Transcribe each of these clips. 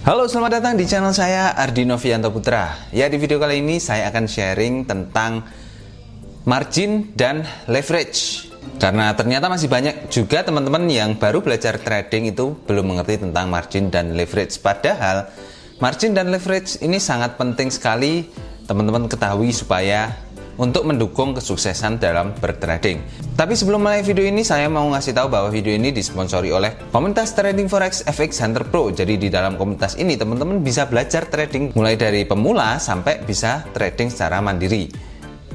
Halo, selamat datang di channel saya Ardi Novianto Putra. Ya, di video kali ini saya akan sharing tentang margin dan leverage. Karena ternyata masih banyak juga teman-teman yang baru belajar trading itu belum mengerti tentang margin dan leverage. Padahal margin dan leverage ini sangat penting sekali teman-teman ketahui supaya untuk mendukung kesuksesan dalam bertrading. Tapi sebelum mulai video ini, saya mau ngasih tahu bahwa video ini disponsori oleh komunitas Trading Forex FX Hunter Pro. Jadi di dalam komunitas ini teman-teman bisa belajar trading mulai dari pemula sampai bisa trading secara mandiri.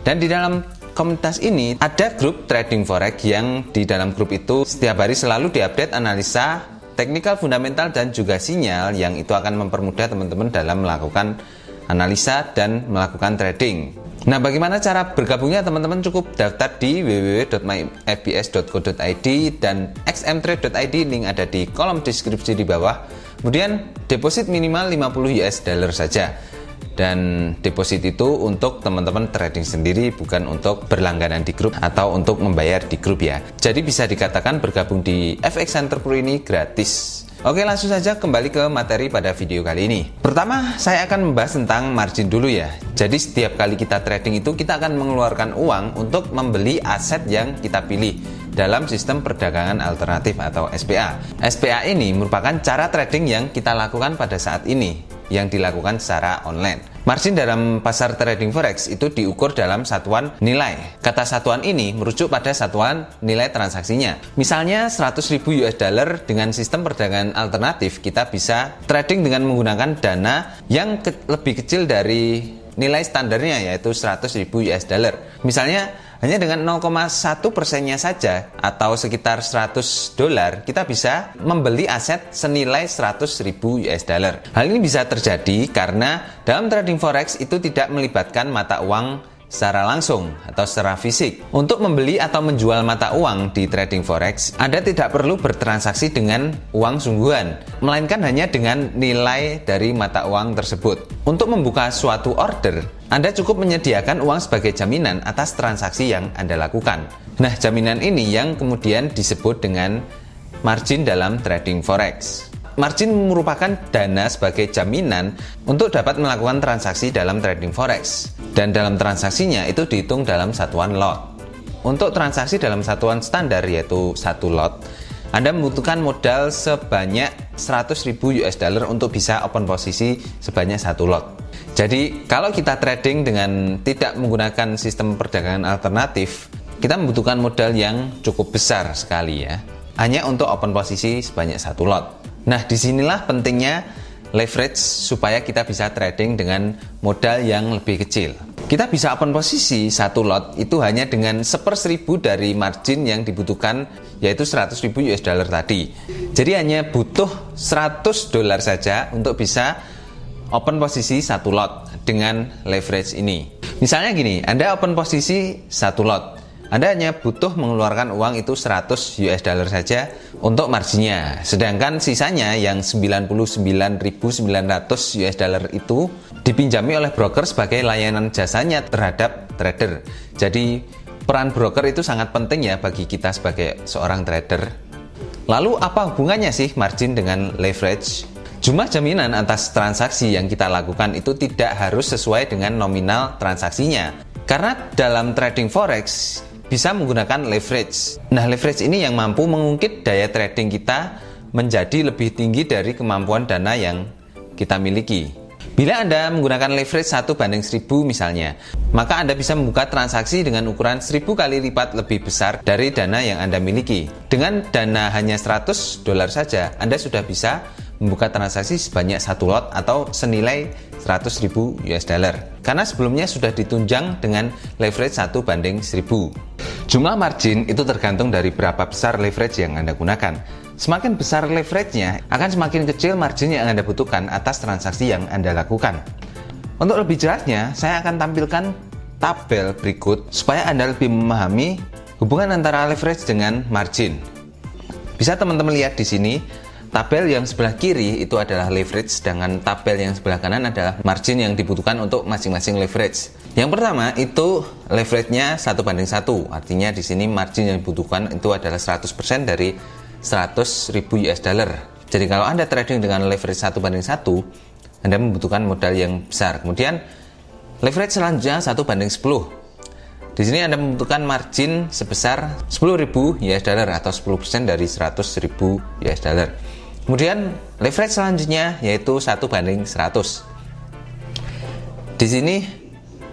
Dan di dalam komunitas ini ada grup Trading Forex yang di dalam grup itu setiap hari selalu diupdate analisa teknikal, fundamental, dan juga sinyal yang itu akan mempermudah teman-teman dalam melakukan analisa dan melakukan trading. Nah, bagaimana cara bergabungnya? Teman-teman cukup daftar di www.myfbs.co.id dan xmtrade.id, link ada di kolom deskripsi di bawah. Kemudian deposit minimal 50 US dollar saja. Dan deposit itu untuk teman-teman trading sendiri, bukan untuk berlangganan di grup atau untuk membayar di grup ya. Jadi bisa dikatakan bergabung di FX Hunter Pro ini gratis. Oke, langsung saja kembali ke materi pada video kali ini. Pertama, saya akan membahas tentang margin dulu ya. Jadi setiap kali kita trading itu kita akan mengeluarkan uang untuk membeli aset yang kita pilih dalam sistem perdagangan alternatif atau SPA. SPA ini merupakan cara trading yang kita lakukan pada saat ini, yang dilakukan secara online. Margin dalam pasar trading forex itu diukur dalam satuan nilai. Kata satuan ini merujuk pada satuan nilai transaksinya. Misalnya 100.000 US dollar dengan sistem perdagangan alternatif, kita bisa trading dengan menggunakan dana yang lebih kecil dari nilai standarnya, yaitu 100.000 US dollar. Misalnya hanya dengan 0,1%-nya saja atau sekitar 100 dolar, kita bisa membeli aset senilai 100.000 US dollar. Hal ini bisa terjadi karena dalam trading forex itu tidak melibatkan mata uang secara langsung atau secara fisik. Untuk membeli atau menjual mata uang di trading forex, Anda tidak perlu bertransaksi dengan uang sungguhan, melainkan hanya dengan nilai dari mata uang tersebut. Untuk membuka suatu order, Anda cukup menyediakan uang sebagai jaminan atas transaksi yang Anda lakukan. Nah, jaminan ini yang kemudian disebut dengan margin dalam trading forex. Margin merupakan dana sebagai jaminan untuk dapat melakukan transaksi dalam trading forex. Dan dalam transaksinya itu dihitung dalam satuan lot. Untuk transaksi dalam satuan standar yaitu satu lot, Anda membutuhkan modal sebanyak 100.000 US dollar untuk bisa open posisi sebanyak satu lot. Jadi kalau kita trading dengan tidak menggunakan sistem perdagangan alternatif, kita membutuhkan modal yang cukup besar sekali ya, hanya untuk open posisi sebanyak satu lot. Nah, disinilah pentingnya leverage supaya kita bisa trading dengan modal yang lebih kecil. Kita bisa open posisi satu lot itu hanya dengan 1/1000 dari margin yang dibutuhkan, yaitu 100.000 US dollar tadi. Jadi hanya butuh 100 dolar saja untuk bisa open posisi satu lot dengan leverage ini. Misalnya gini, Anda open posisi satu lot, Anda hanya butuh mengeluarkan uang itu 100 US dollar saja untuk marginnya. Sedangkan sisanya yang 99.900 US dollar itu dipinjami oleh broker sebagai layanan jasanya terhadap trader. Jadi peran broker itu sangat penting ya bagi kita sebagai seorang trader. Lalu apa hubungannya sih margin dengan leverage? Jumlah jaminan atas transaksi yang kita lakukan itu tidak harus sesuai dengan nominal transaksinya. Karena dalam trading forex bisa menggunakan leverage. Nah, leverage ini yang mampu mengungkit daya trading kita menjadi lebih tinggi dari kemampuan dana yang kita miliki. Bila Anda menggunakan leverage 1/1000 misalnya, maka Anda bisa membuka transaksi dengan ukuran 1000 kali lipat lebih besar dari dana yang Anda miliki. Dengan dana hanya 100 dolar saja, Anda sudah bisa membuka transaksi sebanyak satu lot atau senilai 100.000 US dollar. Karena sebelumnya sudah ditunjang dengan leverage 1/1000. Jumlah margin itu tergantung dari berapa besar leverage yang Anda gunakan. Semakin besar leverage-nya, akan semakin kecil margin yang Anda butuhkan atas transaksi yang Anda lakukan. Untuk lebih jelasnya, saya akan tampilkan tabel berikut supaya Anda lebih memahami hubungan antara leverage dengan margin. Bisa teman-teman lihat di sini, tabel yang sebelah kiri itu adalah leverage, sedangkan tabel yang sebelah kanan adalah margin yang dibutuhkan untuk masing-masing leverage. Yang pertama itu leverage-nya 1/1, artinya di sini margin yang dibutuhkan itu adalah 100% dari 100.000 US dollar. Jadi kalau Anda trading dengan leverage 1:1, Anda membutuhkan modal yang besar. Kemudian leverage selanjutnya 1:10. Di sini Anda membutuhkan margin sebesar 10.000 US dollar atau 10% dari 100.000 US dollar. Kemudian leverage selanjutnya yaitu 1:100. Di sini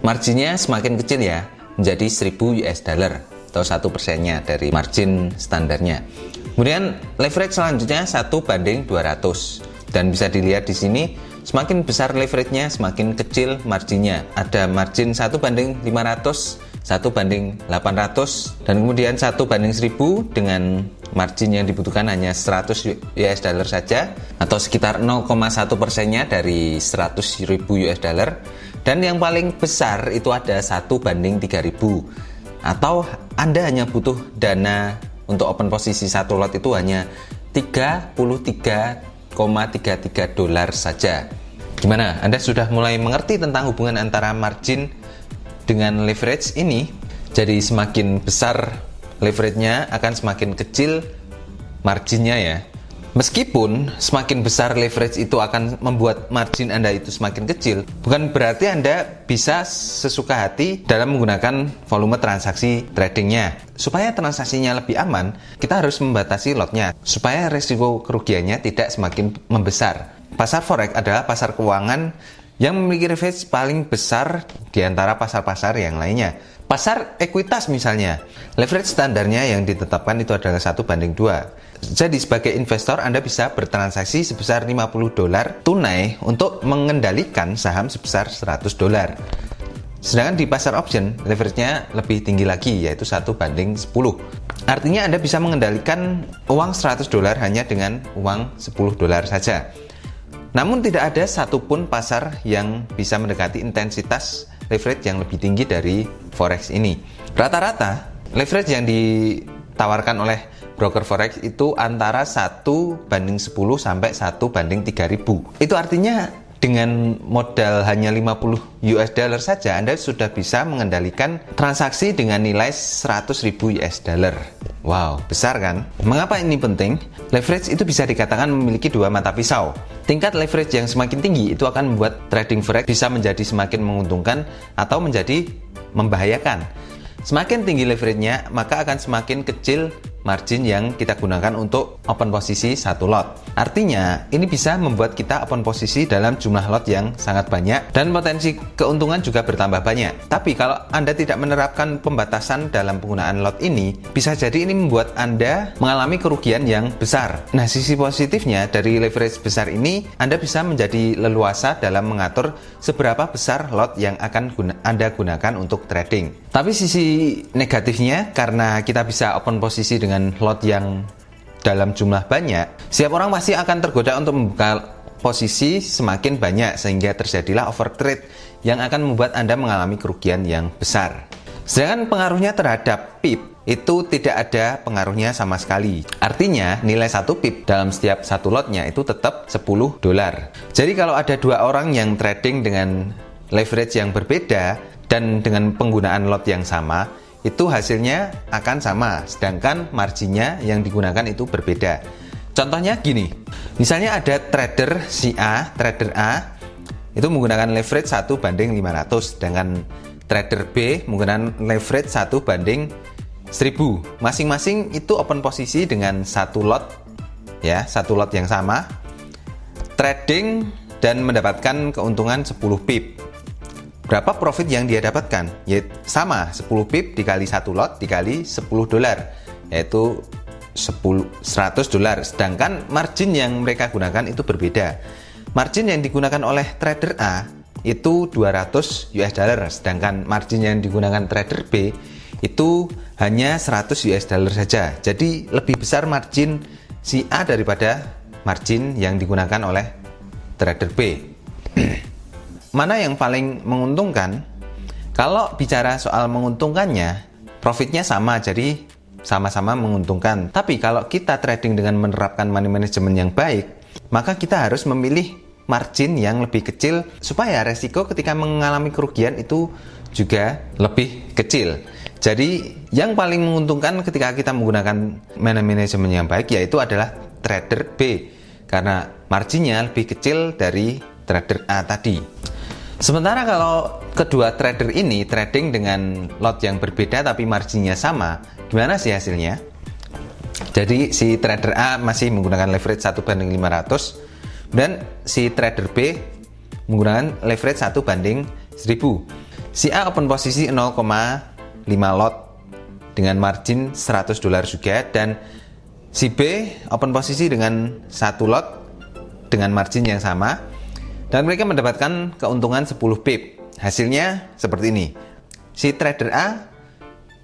marginnya semakin kecil ya, menjadi 1000 US dollar atau 1%-nya dari margin standarnya. Kemudian leverage selanjutnya 1:200. Dan bisa dilihat di sini semakin besar leverage-nya semakin kecil marginnya. Ada margin 1:500, 1:800, dan kemudian 1:1000 dengan margin yang dibutuhkan hanya 100 US dollar saja atau sekitar 0,1%-nya dari 100.000 US dollar. Dan yang paling besar itu ada 1:3000 atau Anda hanya butuh dana untuk open posisi satu lot itu hanya 33,33 dolar saja. Gimana? Anda sudah mulai mengerti tentang hubungan antara margin dengan leverage ini? Jadi semakin besar leverage-nya akan semakin kecil marginnya ya. Meskipun semakin besar leverage itu akan membuat margin Anda itu semakin kecil, bukan berarti Anda bisa sesuka hati dalam menggunakan volume transaksi tradingnya. Supaya transaksinya lebih aman, kita harus membatasi lotnya, supaya risiko kerugiannya tidak semakin membesar. Pasar forex adalah pasar keuangan yang memiliki leverage paling besar di antara pasar-pasar yang lainnya. Pasar ekuitas misalnya, leverage standarnya yang ditetapkan itu adalah 1:2. Jadi sebagai investor Anda bisa bertransaksi sebesar 50 dolar tunai untuk mengendalikan saham sebesar 100 dolar. Sedangkan di pasar option leverage-nya lebih tinggi lagi yaitu 1:10. Artinya Anda bisa mengendalikan uang 100 dolar hanya dengan uang 10 dolar saja. Namun tidak ada satupun pasar yang bisa mendekati intensitas leverage yang lebih tinggi dari forex ini. Rata-rata leverage yang ditawarkan oleh broker forex itu antara 1:10 sampai 1:3000. Itu artinya dengan modal hanya 50 US dollar saja Anda sudah bisa mengendalikan transaksi dengan nilai 100.000 US dollar. Wow, besar kan? Mengapa ini penting? Leverage itu bisa dikatakan memiliki dua mata pisau. Tingkat leverage yang semakin tinggi itu akan membuat trading forex bisa menjadi semakin menguntungkan atau menjadi membahayakan. Semakin tinggi leverage-nya, maka akan semakin kecil margin yang kita gunakan untuk open posisi satu lot. Artinya, ini bisa membuat kita open posisi dalam jumlah lot yang sangat banyak dan potensi keuntungan juga bertambah banyak. Tapi kalau Anda tidak menerapkan pembatasan dalam penggunaan lot ini, bisa jadi ini membuat Anda mengalami kerugian yang besar. Nah, sisi positifnya dari leverage besar ini, Anda bisa menjadi leluasa dalam mengatur seberapa besar lot yang akan Anda gunakan untuk trading. Tapi sisi negatifnya, karena kita bisa open posisi dengan lot yang dalam jumlah banyak, setiap orang pasti akan tergoda untuk membuka posisi semakin banyak sehingga terjadilah overtrade yang akan membuat Anda mengalami kerugian yang besar. Sedangkan pengaruhnya terhadap pip itu tidak ada pengaruhnya sama sekali. Artinya nilai 1 pip dalam setiap satu lotnya itu tetap 10 dolar. Jadi kalau ada dua orang yang trading dengan leverage yang berbeda dan dengan penggunaan lot yang sama, itu hasilnya akan sama, sedangkan marginnya yang digunakan itu berbeda. Contohnya gini, misalnya ada trader si A, trader A itu menggunakan leverage 1:500, sedangkan trader B menggunakan leverage 1:1000. Masing-masing itu open posisi dengan satu lot, ya, satu lot yang sama, trading dan mendapatkan keuntungan 10 pip. Berapa profit yang dia dapatkan? Ya sama, 10 pip dikali satu lot dikali 10 dolar, yaitu 100 dolar. Sedangkan margin yang mereka gunakan itu berbeda. Margin yang digunakan oleh trader A itu 200 US dollar, sedangkan margin yang digunakan trader B itu hanya 100 US dollar saja. Jadi lebih besar margin si A daripada margin yang digunakan oleh trader B. Mana yang paling menguntungkan? Kalau bicara soal menguntungkannya, profitnya sama, jadi sama-sama menguntungkan. Tapi kalau kita trading dengan menerapkan money management yang baik, maka kita harus memilih margin yang lebih kecil supaya resiko ketika mengalami kerugian itu juga lebih kecil. Jadi yang paling menguntungkan ketika kita menggunakan money management yang baik yaitu adalah trader B. karena marginnya lebih kecil dari trader A tadi. Sementara kalau kedua trader ini trading dengan lot yang berbeda tapi marginnya sama, gimana sih hasilnya? Jadi si trader A masih menggunakan leverage 1/500 dan si trader B menggunakan leverage 1/1000. Si A open posisi 0,5 lot dengan margin $100 juga, dan si B open posisi dengan 1 lot dengan margin yang sama, dan mereka mendapatkan keuntungan 10 pip. Hasilnya seperti ini. Si trader A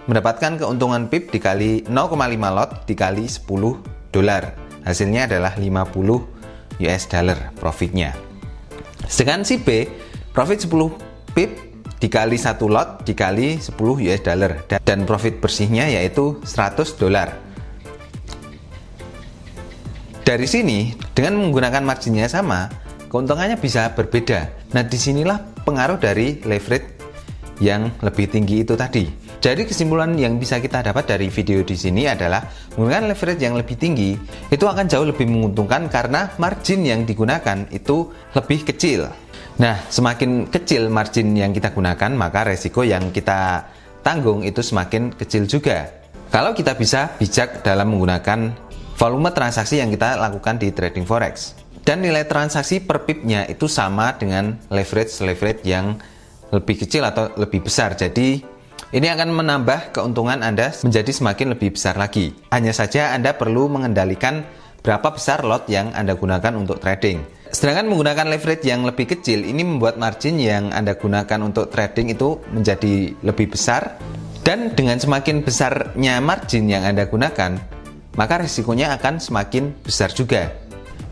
mendapatkan keuntungan pip dikali 0,5 lot dikali $10. Hasilnya adalah $50 profitnya. Sedangkan si B profit 10 pip dikali 1 lot dikali $10 dan profit bersihnya yaitu $100. Dari sini dengan menggunakan marginnya sama, keuntungannya bisa berbeda. Nah, disinilah pengaruh dari leverage yang lebih tinggi itu tadi. Jadi kesimpulan yang bisa kita dapat dari video di sini adalah menggunakan leverage yang lebih tinggi itu akan jauh lebih menguntungkan karena margin yang digunakan itu lebih kecil. Nah, semakin kecil margin yang kita gunakan, maka resiko yang kita tanggung itu semakin kecil juga. Kalau kita bisa bijak dalam menggunakan volume transaksi yang kita lakukan di trading forex. Dan nilai transaksi per pipnya itu sama dengan leverage yang lebih kecil atau lebih besar. Jadi ini akan menambah keuntungan Anda menjadi semakin lebih besar lagi. Hanya saja Anda perlu mengendalikan berapa besar lot yang Anda gunakan untuk trading. Sedangkan menggunakan leverage yang lebih kecil ini membuat margin yang Anda gunakan untuk trading itu menjadi lebih besar. Dan dengan semakin besarnya margin yang Anda gunakan, maka risikonya akan semakin besar juga.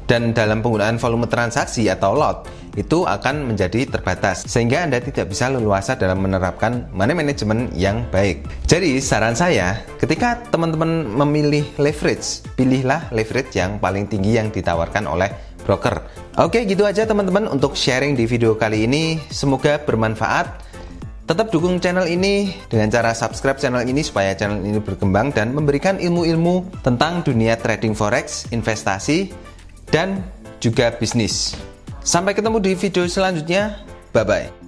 Dan dalam penggunaan volume transaksi atau lot itu akan menjadi terbatas, sehingga Anda tidak bisa leluasa dalam menerapkan money management yang baik. Jadi saran saya, ketika teman-teman memilih leverage, pilihlah leverage yang paling tinggi yang ditawarkan oleh broker. Oke, gitu aja teman-teman untuk sharing di video kali ini. Semoga bermanfaat. Tetap dukung channel ini dengan cara subscribe channel ini supaya channel ini berkembang dan memberikan ilmu-ilmu tentang dunia trading forex, investasi, dan juga bisnis. Sampai ketemu di video selanjutnya. Bye-bye.